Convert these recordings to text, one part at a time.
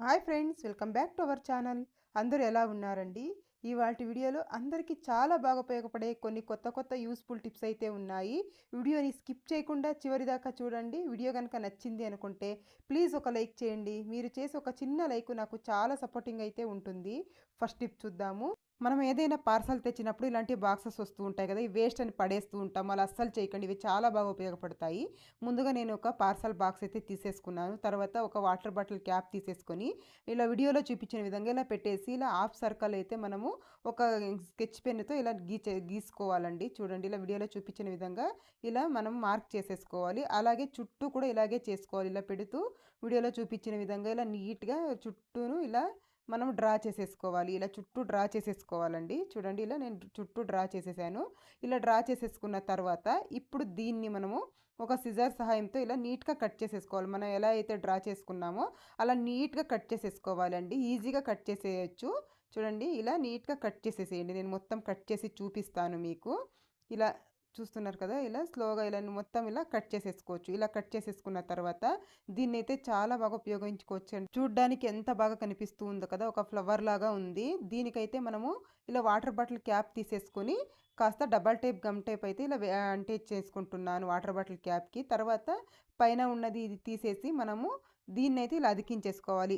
Hi friends, welcome back to our channel. అందరూ ఎలా ఉన్నారండి? ఇవాల్టి వీడియోలో అందరికీ చాలా బాగా ఉపయోగపడే కొన్ని కొత్త కొత్త యూస్ఫుల్ టిప్స్ అయితే ఉన్నాయి. వీడియోని స్కిప్ చేయకుండా చివరి దాకా చూడండి. వీడియో కనుక నచ్చింది అనుకుంటే ప్లీజ్ ఒక లైక్ చేయండి. మీరు చేసే ఒక చిన్న లైక్ నాకు చాలా సపోర్టింగ్ అయితే ఉంటుంది. ఫస్ట్ టిప్ చూద్దాము. మనం ఏదైనా పార్సల్ తెచ్చినప్పుడు ఇలాంటి బాక్సెస్ వస్తూ ఉంటాయి కదా, ఈ వేస్ట్ అని పడేస్తూ ఉంటాం. అలా అస్సలు చేయకండి, ఇవి చాలా బాగా ఉపయోగపడతాయి. ముందుగా నేను ఒక పార్సల్ బాక్స్ అయితే తీసేసుకున్నాను. తర్వాత ఒక వాటర్ బాటిల్ క్యాప్ తీసేసుకొని ఇలా వీడియోలో చూపించిన విధంగా ఇలా పెట్టేసి ఇలా హాఫ్ సర్కిల్ అయితే మనము ఒక స్కెచ్ పెన్నుతో ఇలా గీసుకోవాలండి. చూడండి, ఇలా వీడియోలో చూపించిన విధంగా ఇలా మనం మార్క్ చేసేసుకోవాలి. అలాగే చుట్టూ కూడా ఇలాగే చేసుకోవాలి. ఇలా పెడుతూ వీడియోలో చూపించిన విధంగా ఇలా నీట్గా చుట్టూను ఇలా మనం డ్రా చేసేసుకోవాలి. ఇలా చుట్టూ డ్రా చేసేసుకోవాలండి. చూడండి, ఇలా నేను చుట్టూ డ్రా చేసేసాను. ఇలా డ్రా చేసేసుకున్న తర్వాత ఇప్పుడు దీన్ని మనము ఒక సిజర్ సహాయంతో ఇలా నీట్గా కట్ చేసేసుకోవాలి. మనం ఎలా అయితే డ్రా చేసుకున్నామో అలా నీట్గా కట్ చేసేసుకోవాలండి. ఈజీగా కట్ చేసేయచ్చు. చూడండి, ఇలా నీట్గా కట్ చేసేసేయండి. నేను మొత్తం కట్ చేసి చూపిస్తాను మీకు. ఇలా చూస్తున్నారు కదా, ఇలా స్లోగా ఇలా మొత్తం ఇలా కట్ చేసేసుకోవచ్చు. ఇలా కట్ చేసేసుకున్న తర్వాత దీన్నైతే చాలా బాగా ఉపయోగించుకోవచ్చు అండి. చూడ్డానికి ఎంత బాగా కనిపిస్తూ ఉందో కదా, ఒక ఫ్లవర్ లాగా ఉంది. దీనికైతే మనము ఇలా వాటర్ బాటిల్ క్యాప్ తీసేసుకొని కాస్త డబల్ టేప్ గమ్ టేప్ అయితే ఇలా అంటే చేసుకుంటున్నాను వాటర్ బాటిల్ క్యాప్కి. తర్వాత పైన ఉన్నది ఇది తీసేసి మనము దీన్నైతే ఇలా అతికించేసుకోవాలి.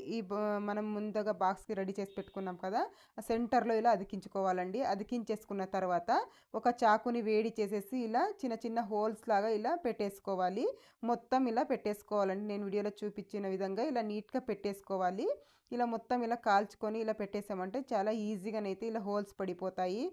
మనం ముందుగా బాక్స్కి రెడీ చేసి పెట్టుకున్నాం కదా, సెంటర్లో ఇలా అతికించుకోవాలండి. అతికించేసుకున్న తర్వాత ఒక చాకుని వేడి చేసేసి ఇలా చిన్న చిన్న హోల్స్ లాగా ఇలా పెట్టేసుకోవాలి. మొత్తం ఇలా పెట్టేసుకోవాలండి. నేను వీడియోలో చూపించిన విధంగా ఇలా నీట్గా పెట్టేసుకోవాలి. ఇలా మొత్తం ఇలా కాల్చుకొని ఇలా పెట్టేసామంటే చాలా ఈజీగానైతే ఇలా హోల్స్ పడిపోతాయి.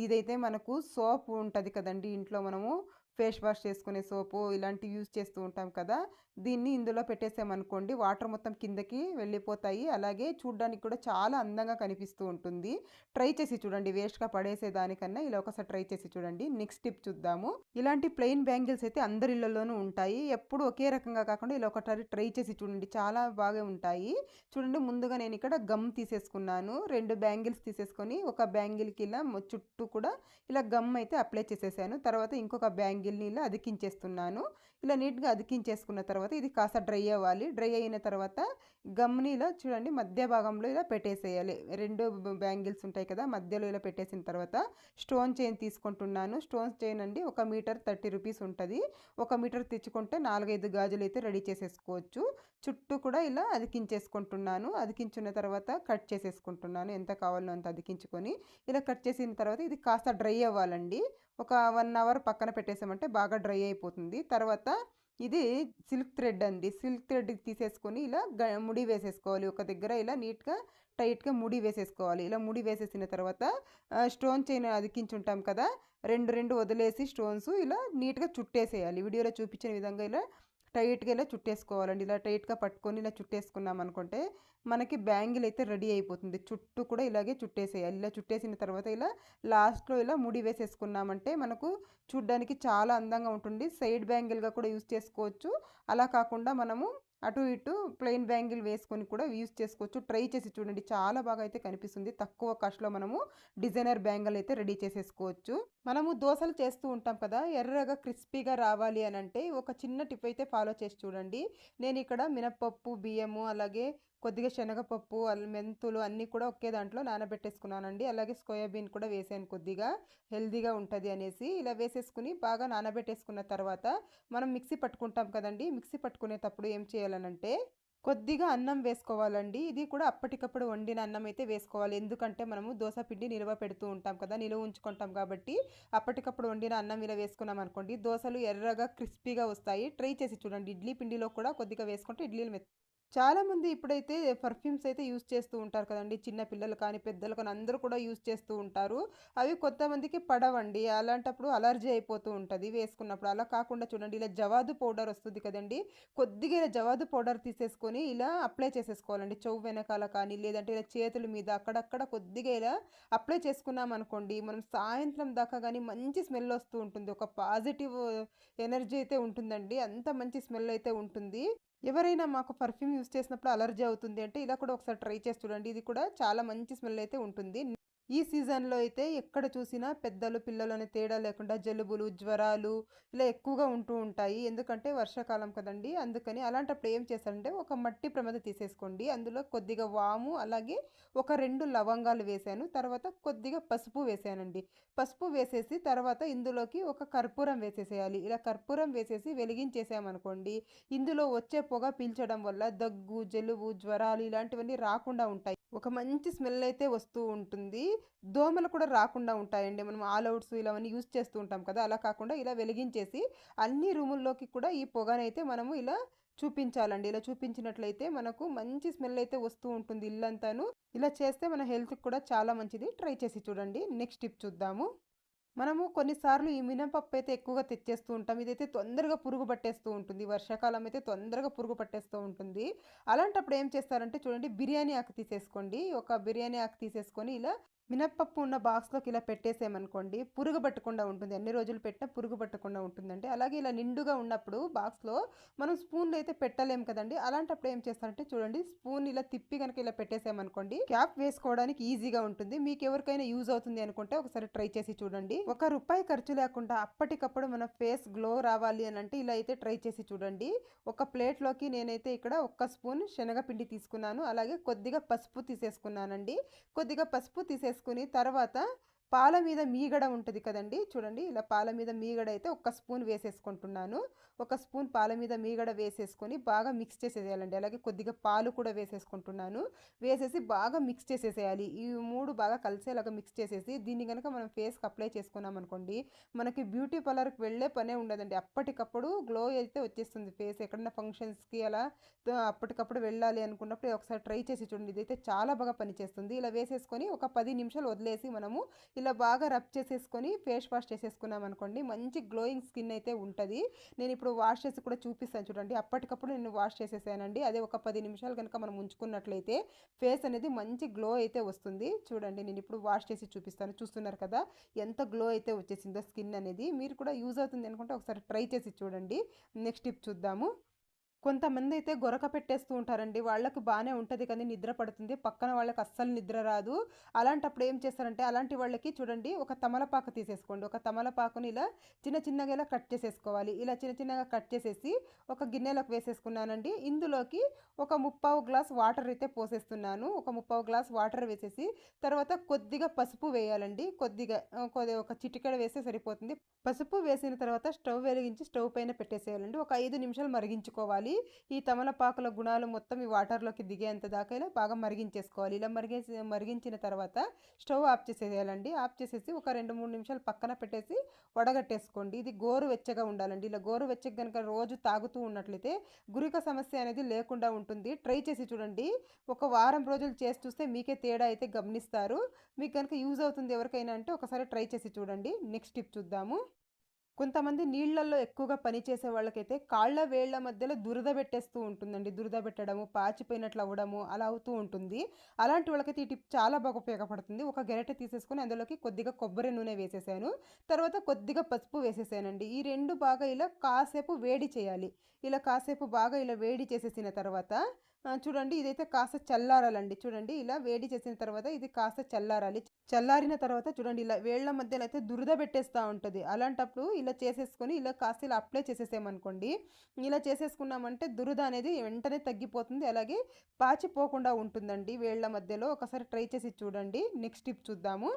ఇదైతే మనకు సోప్ ఉంటుంది కదండి ఇంట్లో, మనము ఫేస్ వాష్ చేసుకునే సోపు ఇలాంటివి యూజ్ చేస్తూ ఉంటాం కదా, దీన్ని ఇందులో పెట్టేసామనుకోండి వాటర్ మొత్తం కిందకి వెళ్ళిపోతాయి. అలాగే చూడ్డానికి కూడా చాలా అందంగా కనిపిస్తూ ఉంటుంది. ట్రై చేసి చూడండి, వేస్ట్గా పడేసేదానికన్నా ఇలా ఒకసారి ట్రై చేసి చూడండి. నెక్స్ట్ టిప్ చూద్దాము. ఇలాంటి ప్లెయిన్ బ్యాంగిల్స్ అయితే అందరి ఇళ్లలోనూ ఉంటాయి. ఎప్పుడు ఒకే రకంగా కాకుండా ఇలా ఒకసారి ట్రై చేసి చూడండి, చాలా బాగా ఉంటాయి. చూడండి, ముందుగా నేను ఇక్కడ గమ్ తీసేసుకున్నాను. 2 బ్యాంగిల్స్ తీసేసుకొని ఒక బ్యాంగిల్కి ఇలా చుట్టూ కూడా ఇలా గమ్ అయితే అప్లై చేసేసాను. తర్వాత ఇంకొక బ్యాంగిల్ని ఇలా అదికించేస్తున్నాను. ఇలా నీట్గా అదికించేసుకున్న తర్వాత ఇది కాస్త డ్రై అవ్వాలి. డ్రై అయిన తర్వాత గమ్ని ఇలా చూడండి మధ్య భాగంలో ఇలా పెట్టేసేయాలి. 2 బ్యాంగిల్స్ ఉంటాయి కదా, మధ్యలో ఇలా పెట్టేసిన తర్వాత స్టోన్ చైన్ తీసుకుంటున్నాను. స్టోన్ చైన్ అండి 1 మీటర్ 30 రూపీస్ ఉంటుంది. 1 మీటర్ తెచ్చుకుంటే 4-5 గాజులు అయితే రెడీ చేసేసుకోవచ్చు. చుట్టూ కూడా ఇలా అదికించేసుకుంటున్నాను. అదికించున్న తర్వాత కట్ చేసేసుకుంటున్నాను. ఎంత కావాలో అంత అదికించుకొని ఇలా కట్ చేసిన తర్వాత ఇది కాస్త డ్రై అవ్వాలండి. ఒక 1 అవర్ పక్కన పెట్టేసామంటే బాగా డ్రై అయిపోతుంది. తర్వాత ఇది సిల్క్ థ్రెడ్ అండి. సిల్క్ థ్రెడ్ తీసేసుకొని ఇలా ముడి వేసేసుకోవాలి. ఒక దగ్గర ఇలా నీట్గా టైట్గా ముడి వేసేసుకోవాలి. ఇలా ముడి వేసేసిన తర్వాత స్టోన్ చైన్ అదికించుంటాం కదా, 2 వదిలేసి స్టోన్స్ ఇలా నీట్గా చుట్టేసేయాలి. వీడియోలో చూపించిన విధంగా ఇలా టైట్గా ఇలా చుట్టేసుకోవాలండి. ఇలా టైట్గా పట్టుకొని ఇలా చుట్టేసుకున్నాం అనుకుంటే మనకి బ్యాంగిల్ అయితే రెడీ అయిపోతుంది. చుట్టూ కూడా ఇలాగే చుట్టేసేయాలి. ఇలా చుట్టేసిన తర్వాత ఇలా లాస్ట్లో ఇలా ముడి వేసేసుకున్నామంటే మనకు చూడ్డానికి చాలా అందంగా ఉంటుంది. సైడ్ బ్యాంగిల్గా కూడా యూజ్ చేసుకోవచ్చు. అలా కాకుండా మనము అటు ఇటు ప్లెయిన్ బ్యాంగిల్ వేసుకొని కూడా యూజ్ చేసుకోవచ్చు. ట్రై చేసి చూడండి, చాలా బాగా అయితే కనిపిస్తుంది. తక్కువ కాస్ట్లో మనము డిజైనర్ బ్యాంగిల్ అయితే రెడీ చేసేసుకోవచ్చు. మనము దోశలు చేస్తూ ఉంటాం కదా, ఎర్రగా క్రిస్పీగా రావాలి అని అంటే ఒక చిన్న టిప్ అయితే ఫాలో చేసి చూడండి. నేను ఇక్కడ మినప్పప్పు, బియ్యము, అలాగే కొద్దిగా శనగపప్పు, మెంతులు అన్నీ కూడా ఒకే దాంట్లో నానబెట్టేసుకున్నానండి. అలాగే సోయాబీన్ కూడా వేసాను కొద్దిగా, హెల్దీగా ఉంటుంది అనేసి. ఇలా వేసేసుకుని బాగా నానబెట్టేసుకున్న తర్వాత మనం మిక్సీ పట్టుకుంటాం కదండి, మిక్సీ పట్టుకునేటప్పుడు ఏం చేయాలనంటే కొద్దిగా అన్నం వేసుకోవాలండి. ఇది కూడా అప్పటికప్పుడు వండిన అన్నం అయితే వేసుకోవాలి. ఎందుకంటే మనము దోశ పిండి నిల్వ పెడుతూ ఉంటాం కదా, నిల్వ ఉంచుకుంటాం కాబట్టి అప్పటికప్పుడు వండిన అన్నం ఇలా వేసుకున్నాం అనుకోండి దోశలు ఎర్రగా క్రిస్పీగా వస్తాయి. ట్రై చేసి చూడండి. ఇడ్లీ పిండిలో కూడా కొద్దిగా వేసుకుంటే ఇడ్లీలు చాలామంది ఇప్పుడైతే పర్ఫ్యూమ్స్ అయితే యూజ్ చేస్తూ ఉంటారు కదండి, చిన్న పిల్లలు కానీ పెద్దలు కానీ అందరూ కూడా యూజ్ చేస్తూ ఉంటారు. అవి కొంతమందికి పడవండి. అలాంటప్పుడు అలర్జీ అయిపోతూ ఉంటుంది వేసుకున్నప్పుడు. అలా కాకుండా చూడండి, ఇలా జవాదు పౌడర్ వస్తుంది కదండి, కొద్దిగా ఇలా జవాదు పౌడర్ తీసేసుకొని ఇలా అప్లై చేసేసుకోవాలండి. చెవు వెనకాల కానీ లేదంటే ఇలా చేతుల మీద అక్కడక్కడ కొద్దిగా ఇలా అప్లై చేసుకున్నాం అనుకోండి, మనం సాయంత్రం దాకా కానీ మంచి స్మెల్ వస్తూ ఉంటుంది. ఒక పాజిటివ్ ఎనర్జీ అయితే ఉంటుందండి. అంత మంచి స్మెల్ అయితే ఉంటుంది. ఎవరైనా మాకు పర్ఫ్యూమ్ యూజ్ చేసినప్పుడు అలర్జీ అవుతుంది అంటే ఇలా కూడా ఒకసారి ట్రై చేసి చూడండి. ఇది కూడా చాలా మంచి స్మెల్ అయితే ఉంటుంది. ఈ సీజన్‌లో అయితే ఎక్కడ చూసినా పెద్దలు, పిల్లలు అనే తేడా లేకుండా జలుబులు, జ్వరాలు ఇలా ఎక్కువగా ఉంటూ ఉంటాయి. ఎందుకంటే వర్షాకాలం కదండీ! అందుకని అలాంటప్పుడు ఏం చేశానంటే ఒక మట్టి ప్రమిద తీసేసుకోండి. అందులో కొద్దిగా వాము, అలాగే ఒక 2 లవంగాలు వేశాను. తర్వాత కొద్దిగా పసుపు వేశానండి. పసుపు వేసేసి తర్వాత ఇందులోకి ఒక కర్పూరం వేసేసేయాలి. ఇలా కర్పూరం వేసేసి వెలిగించేసామనుకోండి, ఇందులో వచ్చే పొగ పీల్చడం వల్ల దగ్గు, జలుబు, జ్వరాలు ఇలాంటివన్నీ రాకుండా ఉంటాయి. ఒక మంచి స్మెల్ అయితే వస్తూ ఉంటుంది. దోమలు కూడా రాకుండా ఉంటాయండి. మనం ఆల్ ఔట్స్ ఇలావన్నీ యూజ్ చేస్తూ ఉంటాం కదా! అలా కాకుండా ఇలా వెలిగించేసి అన్ని రూముల్లోకి కూడా ఈ పొగనైతే మనము ఇలా చూపించాలండి. ఇలా చూపించినట్లయితే మనకు మంచి స్మెల్ అయితే వస్తూ ఉంటుంది ఇల్లంతాను. ఇలా చేస్తే మన హెల్త్‌కి కూడా చాలా మంచిది. ట్రై చేసి చూడండి. నెక్స్ట్ టిప్ చూద్దాము. మనము కొన్నిసార్లు ఈ మినపప్పు అయితే ఎక్కువగా తెచ్చేస్తూ ఉంటాం. ఇదైతే తొందరగా పురుగు పట్టేస్తూ ఉంటుంది. వర్షాకాలం అయితే తొందరగా పురుగు పట్టేస్తూ ఉంటుంది. అలాంటప్పుడు ఏం చేస్తారంటే చూడండి, బిర్యానీ ఆకు తీసేసుకోండి. ఒక బిర్యానీ ఆకు తీసేసుకొని ఇలా మినపప్పు ఉన్న బాక్స్‌లోకి ఇలా పెట్టేసామనుకోండి, పురుగు పట్టకుండా ఉంటుంది. ఎన్ని రోజులు పెట్టినా పురుగు పట్టకుండా ఉంటుందండి. అలాగే ఇలా నిండుగా ఉన్నప్పుడు బాక్స్‌లో మనం స్పూన్‌లో అయితే పెట్టలేం కదండీ! అలాంటప్పుడు ఏం చేస్తారంటే చూడండి, స్పూన్ ఇలా తిప్పి గనుక ఇలా పెట్టేసామనుకోండి, క్యాప్ వేసుకోవడానికి ఈజీగా ఉంటుంది. మీకెవరికైనా యూజ్ అవుతుంది అనుకుంటే ఒకసారి ట్రై చేసి చూడండి. ₹1 ఖర్చు లేకుండా అప్పటికప్పుడు మన ఫేస్ గ్లో రావాలి అనంటే ఇలా అయితే ట్రై చేసి చూడండి. ఒక ప్లేట్‌లోకి నేనైతే ఇక్కడ ఒక్క స్పూన్ శనగపిండి తీసుకున్నాను. అలాగే కొద్దిగా పసుపు తీసేసుకున్నానండి. కొద్దిగా పసుపు తీసేసుకుని తర్వాత పాల మీద మీగడ ఉంటది కదండీ! చూడండి ఇలా పాల మీద మీగడ అయితే ఒక స్పూన్ వేసేసుకుంటున్నాను. ఒక స్పూన్ పాల మీద మీగడ వేసేసుకొని బాగా మిక్స్ చేసేసేయాలండి. అలాగే కొద్దిగా పాలు కూడా వేసేసుకుంటున్నాను. వేసేసి బాగా మిక్స్ చేసేసేయాలి. ఈ 3 బాగా కలిసేలాగా మిక్స్ చేసేసి దీన్ని గనక మనం ఫేస్‌కి అప్లై చేసుకున్నామనుకోండి, మనకి బ్యూటీ పార్లర్‌కి వెళ్ళే పనే ఉండదండి. అప్పటికప్పుడు గ్లో అయితే వచ్చేస్తుంది ఫేస్. ఎక్కడన్నా ఫంక్షన్స్‌కి అలా అప్పటికప్పుడు వెళ్ళాలి అనుకున్నప్పుడు ఒకసారి ట్రై చేసి చూడండి. ఇదైతే చాలా బాగా పనిచేస్తుంది. ఇలా వేసేసుకొని ఒక 10 నిమిషాలు వదిలేసి మనము ఇలా బాగా రబ్ చేసేసుకొని ఫేస్ వాష్ చేసేసుకున్నాం అనుకోండి, మంచి గ్లోయింగ్ స్కిన్ అయితే ఉంటది. నేను ఇప్పుడు వాష్ చేసి కూడా చూపిస్తాను చూడండి. అప్పటికప్పుడు నేను వాష్ చేసేసానండి. అదే ఒక 10 నిమిషాలు కనుక మనం ఉంచుకున్నట్లయితే ఫేస్ అనేది మంచి గ్లో అయితే వస్తుంది. చూడండి నేను ఇప్పుడు వాష్ చేసి చూపిస్తాను. చూస్తున్నారు కదా ఎంత గ్లో అయితే వచ్చేసిందో స్కిన్ అనేది. మీరు కూడా యూజ్ అవుతుంది అనుకుంటే ఒకసారి ట్రై చేసి చూడండి. నెక్స్ట్ టిప్ చూద్దాము. కొంతమందైతే గొరక పెట్టేస్తూ ఉంటారండి. వాళ్ళకి బానే ఉంటది కానీ నిద్ర పడుతుంది. పక్కన వాళ్ళకి అస్సలు నిద్ర రాదు. అలాంటప్పుడు ఏం చేస్తారంటే అలాంటి వాళ్ళకి చూడండి ఒక తమలపాకు తీసేసుకోండి. ఒక తమలపాకుని ఇలా చిన్న చిన్నగా ఇలా కట్ చేసేసుకోవాలి. ఇలా చిన్న చిన్నగా కట్ చేసేసి ఒక గిన్నెలోకి వేసేసుకున్నానండి. ఇందులోకి ఒక ముప్పావు గ్లాస్ వాటర్ అయితే పోసేస్తున్నాను. ఒక ముప్పావు గ్లాస్ వాటర్ వేసేసి తర్వాత కొద్దిగా పసుపు వేయాలండి. ఒక చిటికెడ వేస్తే సరిపోతుంది. పసుపు వేసిన తర్వాత స్టవ్ వెలిగించి స్టవ్ పైన పెట్టేసేయాలండి. ఒక 5 నిమిషాలు మరిగించుకోవాలి. ఈ తమలపాకుల గుణాలు మొత్తం ఈ వాటర్‌లోకి దిగేంత దాకా ఇలా బాగా మరిగించేసుకోవాలి. ఇలా మరిగించిన తర్వాత స్టవ్ ఆఫ్ చేసేయాలండి. ఆఫ్ చేసేసి ఒక 2, 3 నిమిషాలు పక్కన పెట్టేసి వడగట్టేసుకోండి. ఇది గోరువెచ్చగా ఉండాలండి. ఇలా గోరువెచ్చగా గనుక రోజు తాగుతూ ఉన్నట్లయితే గురిక సమస్య అనేది లేకుండా ఉంటుంది. ట్రై చేసి చూడండి. ఒక వారం రోజులు చేసి చూస్తే మీకే తేడా అయితే గమనిస్తారు. మీకు గనుక యూజ్ అవుతుంది ఎవరికైనా అంటే ఒకసారి ట్రై చేసి చూడండి. నెక్స్ట్ టిప్ చూద్దాము. కొంతమంది నీళ్ళల్లో ఎక్కువగా పనిచేసే వాళ్ళకైతే కాళ్ళ వేళ్ళ మధ్యలో దురద పెట్టేస్తూ ఉంటుందండి. దురద పెట్టడము, పాచిపోయినట్లు అవ్వడము అలా అవుతూ ఉంటుంది. అలాంటి వాళ్ళకైతే ఈ టిప్ చాలా బాగా ఉపయోగపడుతుంది. ఒక గరిటె తీసేసుకొని అందులోకి కొద్దిగా కొబ్బరి నూనె వేసేసాను. తర్వాత కొద్దిగా పసుపు వేసేసానండి. ఈ 2 బాగా ఇలా కాసేపు వేడి చేయాలి. ఇలా కాసేపు బాగా ఇలా వేడి చేసేసిన తర్వాత చూడండి ఇదైతే కాస్త చల్లారాలండి. చూడండి ఇలా వేడి చేసిన తర్వాత ఇది కాస్త చల్లారాలి. చల్లారిన తర్వాత చూడండి ఇలా వేళ్ళ మధ్యలో అయితే దురద పెట్టేస్తా ఉంటది. అలాంటప్పుడు ఇలా చేసేసుకొని ఇలా కాస్త ఇలా అప్లై చేసేసామనుకోండి. ఇలా చేసేసుకున్నామంటే దురద అనేది వెంటనే తగ్గిపోతుంది. అలాగే పాచిపోకుండా ఉంటుందండి వేళ్ళ మధ్యలో. ఒకసారి ట్రై చేసి చూడండి. నెక్స్ట్ టిప్ చూద్దాము.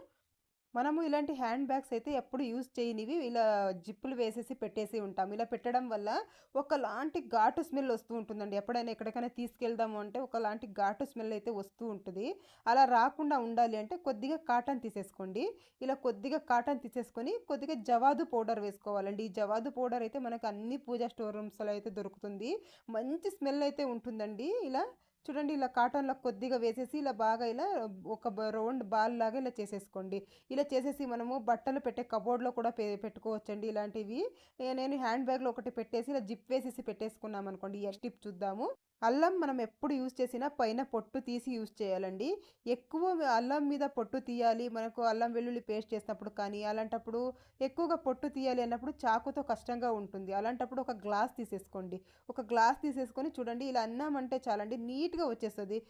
మనము ఇలాంటి హ్యాండ్ బ్యాగ్స్ అయితే ఎప్పుడు యూజ్ చేయనివి ఇలా జిప్పులు వేసేసి పెట్టేసి ఉంటాం. ఇలా పెట్టడం వల్ల ఒకలాంటి ఘాటు స్మెల్ వస్తూ ఉంటుందండి. ఎప్పుడైనా ఎక్కడికైనా తీసుకెళ్దాము అంటే ఒకలాంటి ఘాటు స్మెల్ అయితే వస్తూ ఉంటుంది. అలా రాకుండా ఉండాలి అంటే కొద్దిగా కాటన్ తీసేసుకోండి. ఇలా కొద్దిగా కాటన్ తీసేసుకొని కొద్దిగా జవాదు పౌడర్ వేసుకోవాలండి. ఈ జవాదు పౌడర్ అయితే మనకు అన్ని పూజా స్టోర్ రూమ్స్‌లో అయితే దొరుకుతుంది. మంచి స్మెల్ అయితే ఉంటుందండి. ఇలా చూడండి ఇలా కాటన్‌లో కొద్దిగా వేసేసి ఇలా బాగా ఇలా ఒక రౌండ్ బాల్ లాగా ఇలా చేసేసుకోండి. ఇలా చేసేసి మనము బట్టలు పెట్టే కబోర్డ్‌లో కూడా పెట్టుకోవచ్చండి ఇలాంటివి. నేను హ్యాండ్ బ్యాగ్‌లో ఒకటి పెట్టేసి ఇలా జిప్ వేసేసి పెట్టేసుకున్నామనుకోండి. ఈ టిప్ చూద్దాము. అల్లం మనం ఎప్పుడు యూజ్ చేసినా పైన పొట్టు తీసి యూజ్ చేయాలండి. ఎక్కువ అల్లం మీద పొట్టు తీయాలి, మనకు అల్లం వెల్లుల్లి పేస్ట్ చేసినప్పుడు కానీ, అలాంటప్పుడు ఎక్కువగా పొట్టు తీయాలి అన్నప్పుడు చాకుతో కష్టంగా ఉంటుంది. అలాంటప్పుడు ఒక గ్లాస్ తీసేసుకోండి. ఒక గ్లాస్ తీసేసుకొని చూడండి ఇలా అన్నామంటే చాలండి నీట్‌గా వచ్చేస్తది.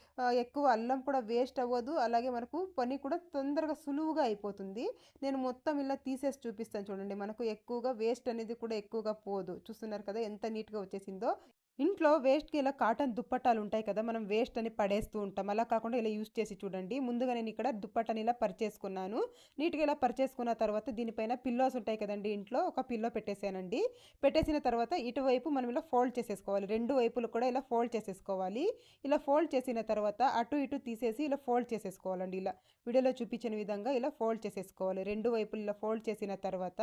ఎక్కువ అల్లం కూడా వేస్ట్ అవ్వదు. అలాగే మనకు పని కూడా తొందరగా సులువుగా అయిపోతుంది. నేను మొత్తం ఇలా తీసేసి చూపిస్తాను చూడండి. మనకు ఎక్కువగా వేస్ట్ అనేది కూడా ఎక్కువగా పోదు. చూస్తున్నారు కదా ఎంత నీట్‌గా వచ్చేసిందో. ఇంట్లో వేస్ట్‌కి ఇలా కాటన్ దుప్పట్టాలు ఉంటాయి కదా! మనం వేస్ట్ అని పడేస్తూ ఉంటాం. అలా కాకుండా ఇలా యూజ్ చేసి చూడండి. ముందుగా నేను ఇక్కడ దుప్పట్టని ఇలా పరిచేసుకున్నాను. నీట్‌గా ఇలా పరిచేసుకున్న తర్వాత దీనిపైన పిల్లోస్ ఉంటాయి కదండీ ఇంట్లో. ఒక పిల్లో పెట్టేసానండి. పెట్టేసిన తర్వాత ఇటువైపు మనం ఇలా ఫోల్డ్ చేసేసుకోవాలి. 2 వైపులు కూడా ఇలా ఫోల్డ్ చేసేసుకోవాలి. ఇలా ఫోల్డ్ చేసిన తర్వాత అటు ఇటు తీసేసి ఇలా ఫోల్డ్ చేసేసుకోవాలండి ఇలా. వీడియోలో చూపించిన విధంగా ఇలా ఫోల్డ్ చేసేసుకోవాలి. 2 వైపులు ఇలా ఫోల్డ్ చేసిన తర్వాత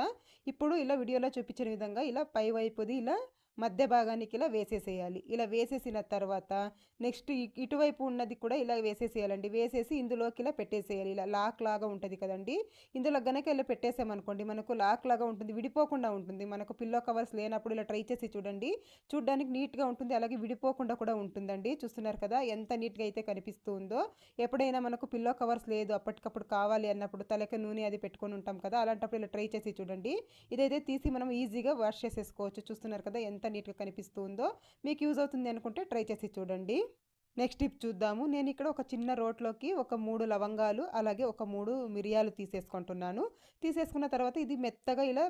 ఇప్పుడు ఇలా వీడియోలో చూపించిన విధంగా ఇలా పై వైపుది ఇలా మధ్య భాగానికి ఇలా వేసేసేయాలి. ఇలా వేసేసిన తర్వాత నెక్స్ట్ ఇటువైపు ఉన్నది కూడా ఇలా వేసేసేయాలండి. వేసేసి ఇందులోకి ఇలా పెట్టేసేయాలి. ఇలా లాక్ లాగా ఉంటుంది కదండీ! ఇందులో గనక ఇలా పెట్టేసామనుకోండి మనకు లాక్ లాగా ఉంటుంది. విడిపోకుండా ఉంటుంది. మనకు పిల్లో కవర్స్ లేనప్పుడు ఇలా ట్రై చేసి చూడండి. చూడ్డానికి నీట్‌గా ఉంటుంది. అలాగే విడిపోకుండా కూడా ఉంటుందండి. చూస్తున్నారు కదా! ఎంత నీట్‌గా అయితే కనిపిస్తూ ఉందో. ఎప్పుడైనా మనకు పిల్లో కవర్స్ లేదు అప్పటికప్పుడు కావాలి అన్నప్పుడు తలకి నూనె అది పెట్టుకొని ఉంటాం కదా! అలాంటప్పుడు ఇలా ట్రై చేసి చూడండి. ఇదైతే తీసి మనం ఈజీగా వాష్ చేసేసుకోవచ్చు. చూస్తున్నారు కదా! ఎంత నీట్‌గా కనిపిస్తూ ఉందో. మీకు యూజ్ అవుతుంది అనుకుంటే ట్రై చేసి చూడండి. నెక్స్ట్ టిప్ చూద్దాము. నేను ఇక్కడ ఒక చిన్న రోట్లోకి ఒక 3 లవంగాలు అలాగే ఒక 3 మిరియాలు తీసేసుకుంటున్నాను. తీసేసుకున్న తర్వాత ఇది మెత్తగా ఇలా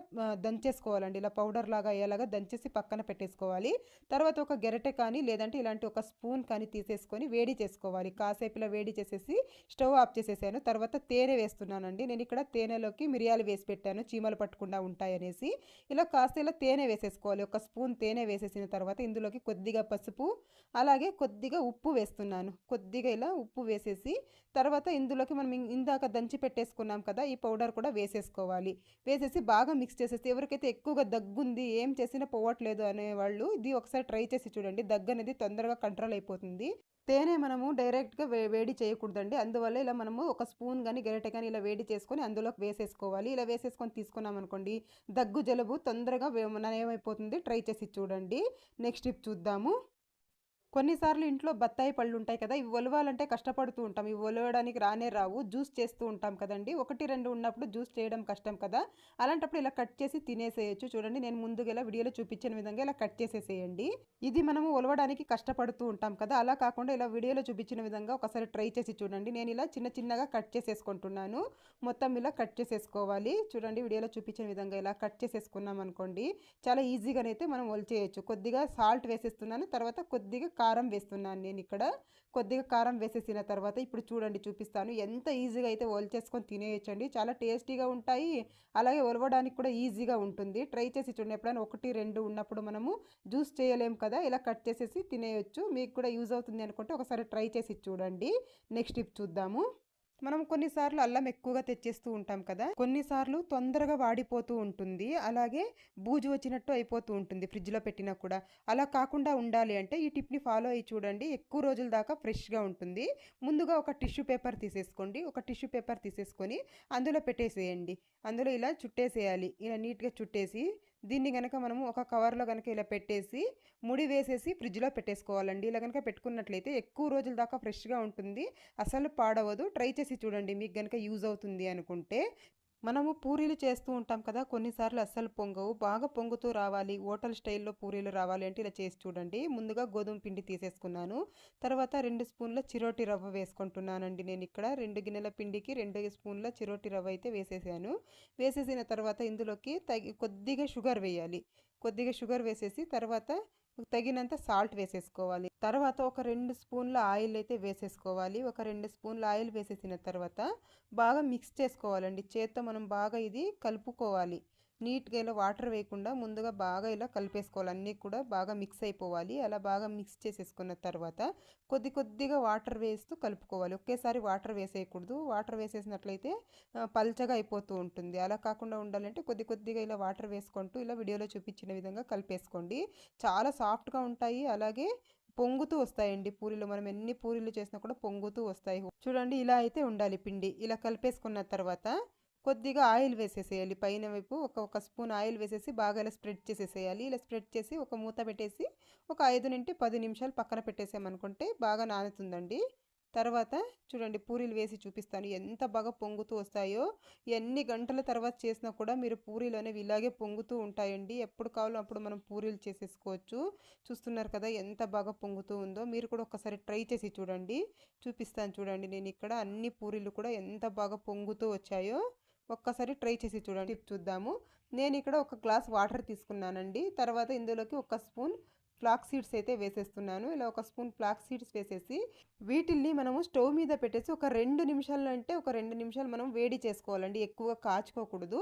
దంచేసుకోవాలండి. ఇలా పౌడర్ లాగా అయ్యేలాగా దంచేసి పక్కన పెట్టేసుకోవాలి. తర్వాత ఒక గెరటె కానీ లేదంటే ఇలాంటి ఒక స్పూన్ కానీ తీసేసుకొని వేడి చేసుకోవాలి. కాసేపు ఇలా వేడి చేసేసి స్టవ్ ఆఫ్ చేసేసాను. తర్వాత తేనె వేస్తున్నానండి. నేను ఇక్కడ తేనెలోకి మిరియాలు వేసి పెట్టాను చీమలు పట్టకుండా ఉంటాయనేసి. ఇలా కాస్త ఇలా తేనె వేసేసుకోవాలి. ఒక స్పూన్ తేనె వేసేసిన తర్వాత ఇందులోకి కొద్దిగా పసుపు అలాగే కొద్దిగా ఉప్పు వేస్తున్నాను. కొద్దిగా ఇలా ఉప్పు వేసేసి తర్వాత ఇందులోకి మనం ఇందాక దంచి పెట్టేసుకున్నాం కదా! ఈ పౌడర్ కూడా వేసేసుకోవాలి. వేసేసి బాగా మిక్స్ చేసేసి ఎవరికైతే ఎక్కువగా దగ్గుంది ఏం చేసినా పోవట్లేదు అనేవాళ్ళు ఇది ఒకసారి ట్రై చేసి చూడండి. దగ్గు అనేది తొందరగా కంట్రోల్ అయిపోతుంది. తేనె మనము డైరెక్ట్‌గా వేడి చేయకూడదండి. అందువల్ల ఇలా మనము ఒక స్పూన్ గాని, గరిటె గాని ఇలా వేడి చేసుకొని అందులోకి వేసేసుకోవాలి. ఇలా వేసేసుకొని తీసుకున్నామనుకోండి దగ్గు, జలుబు తొందరగా నయమైపోతుంది. ట్రై చేసి చూడండి. నెక్స్ట్ టిప్ చూద్దాము. కొన్నిసార్లు ఇంట్లో బత్తాయి పళ్ళు ఉంటాయి కదా! ఇవి ఒలవాలంటే కష్టపడుతూ ఉంటాం. ఇవి ఒలవడానికి రానే రావు. జ్యూస్ చేస్తూ ఉంటాం కదండీ! 1, 2 ఉన్నప్పుడు జ్యూస్ చేయడం కష్టం కదా! అలాంటప్పుడు ఇలా కట్ చేసి తినేసేయొచ్చు. చూడండి నేను ముందుగా ఇలా వీడియోలో చూపించిన విధంగా ఇలా కట్ చేసేసేయండి. ఇది మనము ఒలవడానికి కష్టపడుతూ ఉంటాం కదా! అలా కాకుండా ఇలా వీడియోలో చూపించిన విధంగా ఒకసారి ట్రై చేసి చూడండి. నేను ఇలా చిన్న చిన్నగా కట్ చేసేసుకుంటున్నాను. మొత్తం ఇలా కట్ చేసేసుకోవాలి. చూడండి వీడియోలో చూపించిన విధంగా ఇలా కట్ చేసేసుకున్నాం అనుకోండి చాలా ఈజీగానైతే మనం ఒలిచేయొచ్చు. కొద్దిగా సాల్ట్ వేసేస్తున్నాను. తర్వాత కొద్దిగా కారం వేస్తున్నాను నేను ఇక్కడ. కొద్దిగా కారం వేసేసిన తర్వాత ఇప్పుడు చూడండి చూపిస్తాను. ఎంత ఈజీగా అయితే ఒలిచేసుకొని తినేయొచ్చండి. చాలా టేస్టీగా ఉంటాయి. అలాగే ఒలవడానికి కూడా ఈజీగా ఉంటుంది. ట్రై చేసి చూడండి. ఎప్పుడైనా 1, 2 ఉన్నప్పుడు మనము జ్యూస్ చేయలేం కదా! ఇలా కట్ చేసేసి తినేయొచ్చు. మీకు కూడా యూజ్ అవుతుంది అనుకుంటే ఒకసారి ట్రై చేసి చూడండి. నెక్స్ట్ టిప్ చూద్దాము. మనం కొన్నిసార్లు అల్లం ఎక్కువగా తెచ్చేస్తూ ఉంటాం కదా! కొన్నిసార్లు తొందరగా వాడిపోతూ ఉంటుంది. అలాగే బూజు వచ్చినట్టు అయిపోతూ ఉంటుంది ఫ్రిడ్జ్‌లో పెట్టినా కూడా. అలా కాకుండా ఉండాలి అంటే ఈ టిప్‌ని ఫాలో అయ్యి చూడండి. ఎక్కువ రోజుల దాకా ఫ్రెష్‌గా ఉంటుంది. ముందుగా ఒక టిష్యూ పేపర్ తీసేసుకోండి. ఒక టిష్యూ పేపర్ తీసేసుకొని అందులో పెట్టేసేయండి. అందులో ఇలా చుట్టేసేయాలి. ఇలా నీట్‌గా చుట్టేసి దీన్ని గనక మనము ఒక కవర్‌లో గనక ఇలా పెట్టేసి ముడి వేసేసి ఫ్రిడ్జ్‌లో పెట్టేసుకోవాలండి. ఇలా గనక పెట్టుకున్నట్లయితే ఎక్కువ రోజుల దాకా ఫ్రెష్‌గా ఉంటుంది. అసలు పాడవదు. ట్రై చేసి చూడండి మీకు గనక యూజ్ అవుతుంది అనుకుంటే. మనము పూరీలు చేస్తూ ఉంటాం కదా! కొన్నిసార్లు అస్సలు పొంగవు. బాగా పొంగుతూ రావాలి, హోటల్ స్టైల్‌లో పూరీలు రావాలి అంటే ఇలా చేసి చూడండి. ముందుగా గోధుమ పిండి తీసేసుకున్నాను. తర్వాత 2 స్పూన్ల చిరోటి రవ్వ వేసుకుంటున్నానండి నేనిక్కడ. 2 గిన్నెల పిండికి 2 స్పూన్ల చిరోటి రవ్వ అయితే వేసేసాను. వేసేసిన తర్వాత ఇందులోకి కొద్దిగా షుగర్ వేయాలి. కొద్దిగా షుగర్ వేసేసి తర్వాత తగినంత సాల్ట్ వేసేసుకోవాలి. తర్వాత ఒక 2 స్పూన్ల ఆయిల్ అయితే వేసేసుకోవాలి. ఒక 2 స్పూన్ల ఆయిల్ వేసేసిన తర్వాత బాగా మిక్స్ చేసుకోవాలండి. చేత్తో మనం బాగా ఇది కలుపుకోవాలి. నీట్‌గా ఇలా వాటర్ వేయకుండా ముందుగా బాగా ఇలా కలిపేసుకోవాలి. అన్నీ కూడా బాగా మిక్స్ అయిపోవాలి. అలా బాగా మిక్స్ చేసేసుకున్న తర్వాత కొద్దిగా వాటర్ వేస్తూ కలుపుకోవాలి. ఒకేసారి వాటర్ వేసేయకూడదు. వాటర్ వేసేసినట్లయితే పల్చగా అయిపోతూ ఉంటుంది. అలా కాకుండా ఉండాలంటే కొద్దిగా ఇలా వాటర్ వేసుకుంటూ ఇలా వీడియోలో చూపించిన విధంగా కలిపేసుకోండి. చాలా సాఫ్ట్‌గా ఉంటాయి. అలాగే పొంగుతూ వస్తాయండి పూరీలు. మనం ఎన్ని పూరీలు చేసినా కూడా పొంగుతూ వస్తాయి. చూడండి ఇలా అయితే ఉండాలి పిండి. ఇలా కలిపేసుకున్న తర్వాత కొద్దిగా ఆయిల్ వేసేసేయాలి. పైన వైపు ఒక స్పూన్ ఆయిల్ వేసేసి బాగా ఇలా స్ప్రెడ్ చేసేసేయాలి. ఇలా స్ప్రెడ్ చేసి ఒక మూత పెట్టేసి ఒక 5 నుండి 10 నిమిషాలు పక్కన పెట్టేసామనుకుంటే బాగా నానుతుందండి. తర్వాత చూడండి పూరీలు వేసి చూపిస్తాను ఎంత బాగా పొంగుతూ వస్తాయో. ఎన్ని గంటల తర్వాత చేసినా కూడా మీరు పూరీలు అనేవి ఇలాగే పొంగుతూ ఉంటాయండి. ఎప్పుడు కావాలో అప్పుడు మనం పూరీలు చేసేసుకోవచ్చు. చూస్తున్నారు కదా ఎంత బాగా పొంగుతూ ఉందో. మీరు కూడా ఒకసారి ట్రై చేసి చూడండి. చూపిస్తాను చూడండి. నేను ఇక్కడ అన్ని పూరీలు కూడా ఎంత బాగా పొంగుతూ వచ్చాయో ఒక్కసారి ట్రై చేసి చూడండి. చూద్దాము. నేను ఇక్కడ ఒక గ్లాస్ వాటర్ తీసుకున్నానండి. తర్వాత ఇందులోకి ఒక స్పూన్ ఫ్లాక్స్ సీడ్స్ అయితే వేసేస్తున్నాను. ఇలా ఒక స్పూన్ ఫ్లాక్స్ సీడ్స్ వేసేసి వీటిల్ని మనము స్టవ్ మీద పెట్టేసి ఒక 2 నిమిషాలు అంటే ఒక 2 నిమిషాలు మనం వేడి చేసుకోవాలండి. ఎక్కువగా కాచుకోకూడదు.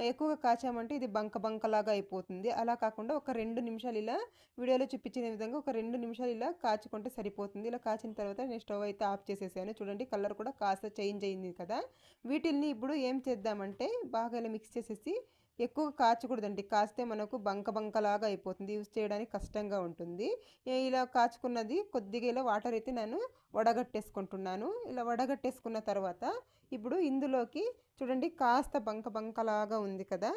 ఎక్కువగా కాచామంటే ఇది బంక బంకలాగా అయిపోతుంది. అలా కాకుండా ఒక 2 నిమిషాలు ఇలా వీడియోలో చూపించిన విధంగా ఒక 2 నిమిషాలు ఇలా కాచుకుంటే సరిపోతుంది. ఇలా కాచిన తర్వాత నేను స్టవ్ అయితే ఆఫ్ చేసేసాను. చూడండి కలర్ కూడా కాస్త చేంజ్ అయింది కదా. వీటిల్ని ఇప్పుడు ఏం చేద్దామంటే బాగా ఇలా మిక్స్ చేసేసి ఎక్కువ కాచకూడదండి. కాస్తే మనకు బంక బంకలాగా అయిపోతుంది. యూజ్ చేయడానికి కష్టంగా ఉంటుంది. ఇలా కాచుకున్నది కొద్దిగా ఇలా వాటర్ అయితే నేను వడగట్టేసుకుంటున్నాను. ఇలా వడగట్టేసుకున్న తర్వాత ఇప్పుడు ఇందులోకి చూడండి కాస్త బంక బంకలాగా ఉంది కదా.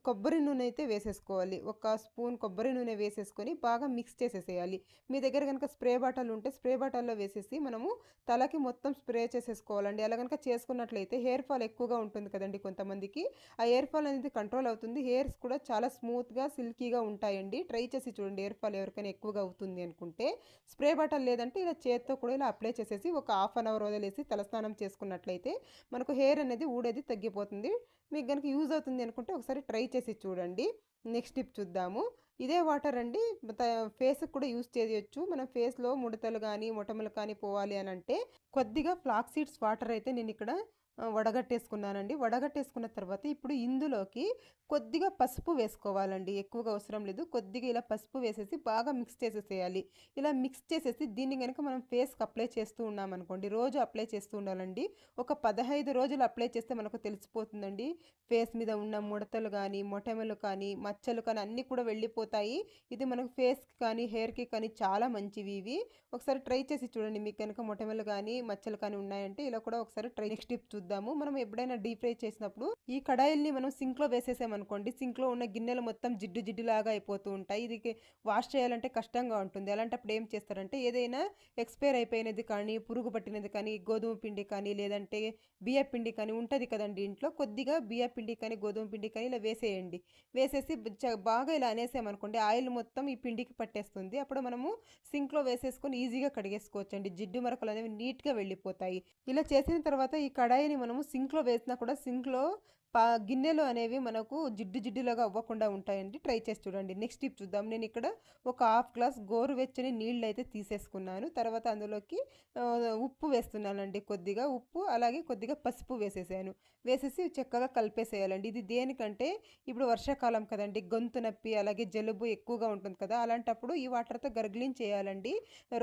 కొబ్బరి నూనె అయితే వేసేసుకోవాలి. ఒక స్పూన్ కొబ్బరి నూనె వేసేసుకొని బాగా మిక్స్ చేసేసేయాలి. మీ దగ్గర కనుక స్ప్రే బాటిల్ ఉంటే స్ప్రే బాటిల్లో వేసేసి మనము తలకి మొత్తం స్ప్రే చేసేసుకోవాలండి. అలా కనుక చేసుకున్నట్లయితే హెయిర్ ఫాల్ ఎక్కువగా ఉంటుంది కదండి కొంతమందికి. ఆ హెయిర్ ఫాల్ అనేది కంట్రోల్ అవుతుంది. హెయిర్స్ కూడా చాలా స్మూత్గా సిల్కీగా ఉంటాయండి. ట్రై చేసి చూడండి. హెయిర్ ఫాల్ ఎవరికైనా ఎక్కువగా అవుతుంది అనుకుంటే స్ప్రే బాటిల్ లేదంటే ఇలా చేత్తో కూడా ఇలా అప్లై చేసేసి ఒక హాఫ్ అన్ అవర్ వదిలేసి తలస్నానం చేసుకున్నట్లయితే మనకు హెయిర్ అనేది ఊడేది తగ్గిపోతుంది. మీకు కనుక యూజ్ అవుతుంది అనుకుంటే ఒకసారి ట్రై చేసి చూడండి. నెక్స్ట్ టిప్ చూద్దాము. ఇదే వాటర్ అండి ఫేస్కి కూడా యూజ్ చేయొచ్చు. మన ఫేస్లో ముడతలు కానీ మొటములు కానీ పోవాలి అని అంటే కొద్దిగా ఫ్లాక్స్ సీడ్స్ వాటర్ అయితే నేను ఇక్కడ వడగట్టేసుకున్నానండి. వడగట్టేసుకున్న తర్వాత ఇప్పుడు ఇందులోకి కొద్దిగా పసుపు వేసుకోవాలండి. ఎక్కువగా అవసరం లేదు. కొద్దిగా ఇలా పసుపు వేసేసి బాగా మిక్స్ చేసేసేయాలి. ఇలా మిక్స్ చేసేసి దీన్ని కనుక మనం ఫేస్కి అప్లై చేస్తూ ఉన్నామనుకోండి, రోజు అప్లై చేస్తూ ఉండాలండి. ఒక 15 రోజులు అప్లై చేస్తే మనకు తెలిసిపోతుందండి. ఫేస్ మీద ఉన్న ముడతలు కానీ మొటిమలు కానీ మచ్చలు కానీ అన్నీ కూడా వెళ్ళిపోతాయి. ఇది మనకు ఫేస్కి కానీ హెయిర్కి కానీ చాలా మంచివి ఇవి. ఒకసారి ట్రై చేసి చూడండి. మీకు కనుక మొటిమలు కానీ మచ్చలు కానీ ఉన్నాయంటే ఇలా కూడా ఒకసారి ట్రై. నెక్స్ట్ టిప్ చూద్దాము. మనం ఎప్పుడైనా డీప్ ఫ్రై చేసినప్పుడు ఈ కడాయిల్ని మనం సింక్లో వేసేసామనుకోండి, సింక్లో ఉన్న గిన్నెలు మొత్తం జిడ్డు జిడ్డులాగా అయిపోతూ ఉంటాయి. ఇది వాష్ చేయాలంటే కష్టంగా ఉంటుంది. అలాంటప్పుడు ఏం చేస్తారంటే ఏదైనా ఎక్స్పైర్ అయిపోయినది కానీ పురుగు పట్టినది కానీ గోధుమ పిండి కానీ లేదంటే బియ్య పిండి కానీ ఉంటుంది కదండి ఇంట్లో, కొద్దిగా బియ్య పిండి కానీ గోధుమ పిండి కానీ ఇలా వేసేయండి. వేసేసి బాగా ఇలా అనేసామనుకోండి ఆయిల్ మొత్తం ఈ పిండికి పట్టేస్తుంది. అప్పుడు మనము సింక్లో వేసేసుకొని ఈజీగా కడిగేసుకోవచ్చండి. జిడ్డు మరకలు అనేవి నీట్గా వెళ్ళిపోతాయి. ఇలా చేసిన తర్వాత ఈ కడాయిని మనము సింక్లో వేసినా కూడా సింక్లో గిన్నెలు అనేవి మనకు జిడ్డు జిడ్డులాగా అవ్వకుండా ఉంటాయండి. ట్రై చేసి చూడండి. నెక్స్ట్ టిప్ చూద్దాం. నేను ఇక్కడ ఒక హాఫ్ గ్లాస్ గోరువెచ్చని నీళ్ళు అయితే తీసేసుకున్నాను. తర్వాత అందులోకి ఉప్పు వేస్తున్నానండి. కొద్దిగా ఉప్పు అలాగే కొద్దిగా పసుపు వేసేసాను. వేసేసి చక్కగా కలిపేసేయాలండి. ఇది దేనికంటే ఇప్పుడు వర్షాకాలం కదండి, గొంతు నొప్పి అలాగే జలుబు ఎక్కువగా ఉంటుంది కదా. అలాంటప్పుడు ఈ వాటర్తో గర్గ్లింగ్ చేయాలండి.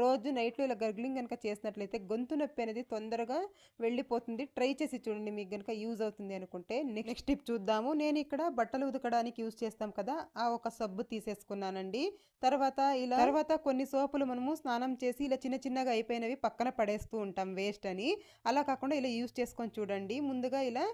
రోజు నైట్లో ఇలా గర్గ్లింగ్ కనుక చేసినట్లయితే గొంతు నొప్పి అనేది తొందరగా వెళ్ళిపోతుంది. ట్రై చేసి చూడండి మీకు కనుక యూజ్ అవుతుంది అనుకుంటే. నెక్స్ట్ టిప్ చూద్దాము. నేను ఇక్కడ బట్టలు ఉతకడానికి యూజ్ చేస్తాం కదా, ఆ ఒక సబ్బు తీసేసుకున్నానండి. తర్వాత కొన్ని సోపులు మనము స్నానం చేసి ఇలా చిన్న చిన్నగా అయిపోయినవి పక్కన పడేస్తూ ఉంటాం వేస్ట్ అని. అలా కాకుండా ఇలా యూజ్ చేసుకొని చూడండి. ముందుగా ఇలా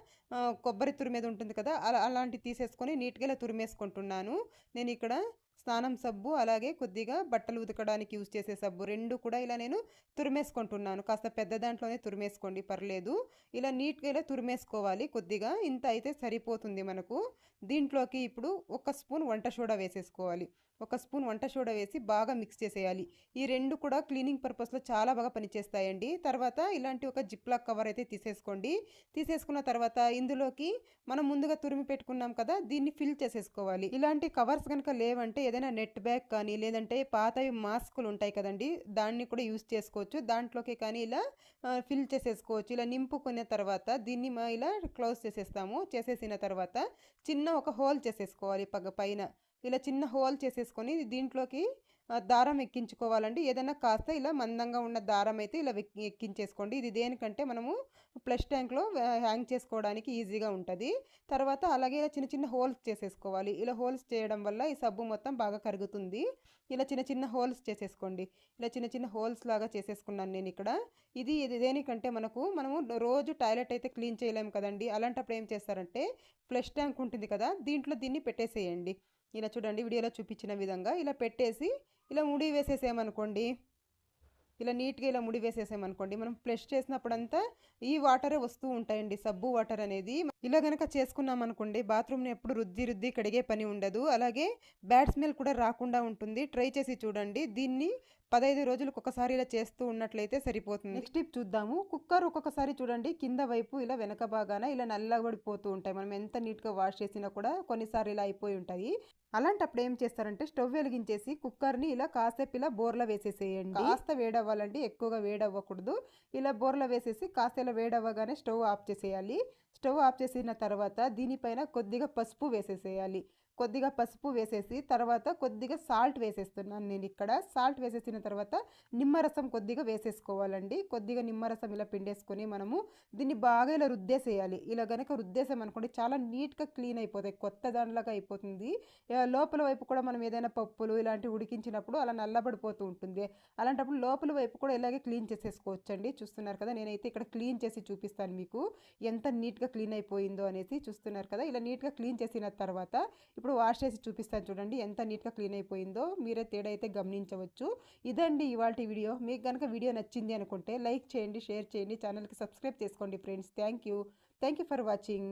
కొబ్బరి తురిమేది ఉంటుంది కదా, అలాంటివి తీసేసుకొని నీట్గా ఇలా తురిమేసుకుంటున్నాను. నేను ఇక్కడ స్నానం సబ్బు అలాగే కొద్దిగా బట్టలు ఉతకడానికి యూజ్ చేసే సబ్బు రెండు కూడా ఇలా నేను తురిమేసుకుంటున్నాను. కాస్త పెద్ద దాంట్లోనే తురిమేసుకోండి, పర్లేదు. ఇలా నీట్గా ఇలా తురిమేసుకోవాలి. కొద్దిగా ఇంత అయితే సరిపోతుంది మనకు. దీంట్లోకి ఇప్పుడు ఒక స్పూన్ వంట సోడా వేసేసుకోవాలి. ఒక స్పూన్ వంట సోడా వేసి బాగా మిక్స్ చేసేయాలి. ఈ రెండు కూడా క్లీనింగ్ పర్పస్లో చాలా బాగా పనిచేస్తాయండి. తర్వాత ఇలాంటి ఒక జిప్లాక్ కవర్ అయితే తీసేసుకోండి. తీసేసుకున్న తర్వాత ఇందులోకి మనం ముందుగా తురిమి పెట్టుకున్నాం కదా, దీన్ని ఫిల్ చేసేసుకోవాలి. ఇలాంటి కవర్స్ కనుక లేవంటే ఏదైనా నెట్ బ్యాగ్ కానీ లేదంటే పాతవి మాస్కులు ఉంటాయి కదండి, దాన్ని కూడా యూజ్ చేసుకోవచ్చు. దాంట్లోకి కానీ ఇలా ఫిల్ చేసేసుకోవచ్చు. ఇలా నింపుకున్న తర్వాత దీన్ని ఇలా క్లోజ్ చేసేస్తాము. చేసేసిన తర్వాత చిన్న ఒక హోల్ చేసేసుకోవాలి పైన. ఇలా చిన్న హోల్ చేసేసుకొని దీంట్లోకి దారం ఎక్కించుకోవాలండి. ఏదైనా కాస్త ఇలా మందంగా ఉన్న దారం అయితే ఇలా ఎక్కించేసుకోండి. ఇది దేనికంటే మనము ఫ్లష్ ట్యాంక్‌లో హ్యాంగ్ చేసుకోవడానికి ఈజీగా ఉంటది. తర్వాత అలాగే ఇలా చిన్న చిన్న హోల్స్ చేసేసుకోవాలి. ఇలా హోల్స్ చేయడం వల్ల ఈ సబ్బు మొత్తం బాగా కరుగుతుంది. ఇలా చిన్న చిన్న హోల్స్ చేసేసుకోండి. ఇలా చిన్న చిన్న హోల్స్ లాగా చేసేసుకున్నాను నేనిక్కడ. ఇది దేనికంటే మనము రోజు టాయిలెట్ అయితే క్లీన్ చేయలేము కదండీ! అలాంటప్పుడు ఏం చేస్తారంటే ఫ్లష్ ట్యాంక్ ఉంటుంది కదా! దీంట్లో దీన్ని పెట్టేసేయండి. ఇలా చూడండి వీడియోలో చూపించిన విధంగా ఇలా పెట్టేసి ఇలా ముడి వేసేసామనుకోండి, ఇలా నీట్‌గా ఇలా ముడి వేసేసామనుకోండి, మనం ఫ్లష్ చేసినప్పుడంతా ఈ వాటరే వస్తూ ఉంటాయండి, సబ్బు వాటర్ అనేది. ఇలా గనక చేసుకున్నామనుకోండి బాత్రూమ్‌ని ఎప్పుడు రుద్ది రుద్ది కడిగే పని ఉండదు. అలాగే బ్యాడ్ స్మెల్ కూడా రాకుండా ఉంటుంది. ట్రై చేసి చూడండి. దీన్ని 15 రోజులకు ఒకసారి ఇలా చేస్తూ ఉన్నట్లయితే సరిపోతుంది. నెక్స్ట్ టిప్ చూద్దాము. కుక్కర్ ఒక్కొక్కసారి చూడండి కింద వైపు ఇలా వెనక భాగాన ఇలా నల్లబడిపోతూ ఉంటాయి. మనం ఎంత నీట్‌గా వాష్ చేసినా కూడా కొన్నిసార్లు ఇలా అయిపోయి ఉంటాయి. అలాంటప్పుడు ఏం చేస్తారంటే స్టవ్ వెలిగించేసి కుక్కర్‌ని ఇలా కాసేపు ఇలా బోర్ల వేసేసేయండి. కాస్త వేడవ్వాలండి, ఎక్కువగా వేడవ్వకూడదు. ఇలా బోర్ల వేసేసి కాస్త ఇలా వేడవ్వగానే స్టవ్ ఆఫ్ చేసేయాలి. స్టవ్ ఆఫ్ చేసిన తర్వాత దీనిపైన కొద్దిగా పసుపు వేసేసేయాలి. కొద్దిగా పసుపు వేసేసి తర్వాత కొద్దిగా సాల్ట్ వేసేస్తున్నాను నేను ఇక్కడ. సాల్ట్ వేసేసిన తర్వాత నిమ్మరసం కొద్దిగా వేసేసుకోవాలండి. కొద్దిగా నిమ్మరసం ఇలా పిండేసుకొని మనము దీన్ని బాగా ఇలా రుద్దేసేయాలి. ఇలా గనక రుద్దేసామనుకోండి చాలా నీట్‌గా క్లీన్ అయిపోతాయి. కొత్త దానిలాగా అయిపోతుంది. లోపల వైపు కూడా మనం ఏదైనా పప్పులు ఇలాంటివి ఉడికించినప్పుడు అలా నల్లబడిపోతూ ఉంటుంది. అలాంటప్పుడు లోపల వైపు కూడా ఇలాగే క్లీన్ చేసేసుకోవచ్చండి. చూస్తున్నారు కదా! నేనైతే ఇక్కడ క్లీన్ చేసి చూపిస్తాను మీకు. ఎంత నీట్‌గా క్లీన్ అయిపోయిందో అనేసి చూస్తున్నారు కదా! ఇలా నీట్‌గా క్లీన్ చేసిన తర్వాత ఇప్పుడు వాష్ చేసి చూపిస్తాను చూడండి ఎంత నీట్‌గా క్లీన్ అయిపోయిందో. మీరే తేడా అయితే గమనించవచ్చు. ఇదండి ఇవాల్టి వీడియో. మీకు గనక వీడియో నచ్చింది అనుకుంటే లైక్ చేయండి, షేర్ చేయండి, ఛానల్‌కి సబ్స్క్రైబ్ చేసుకోండి friends. Thank you for watching.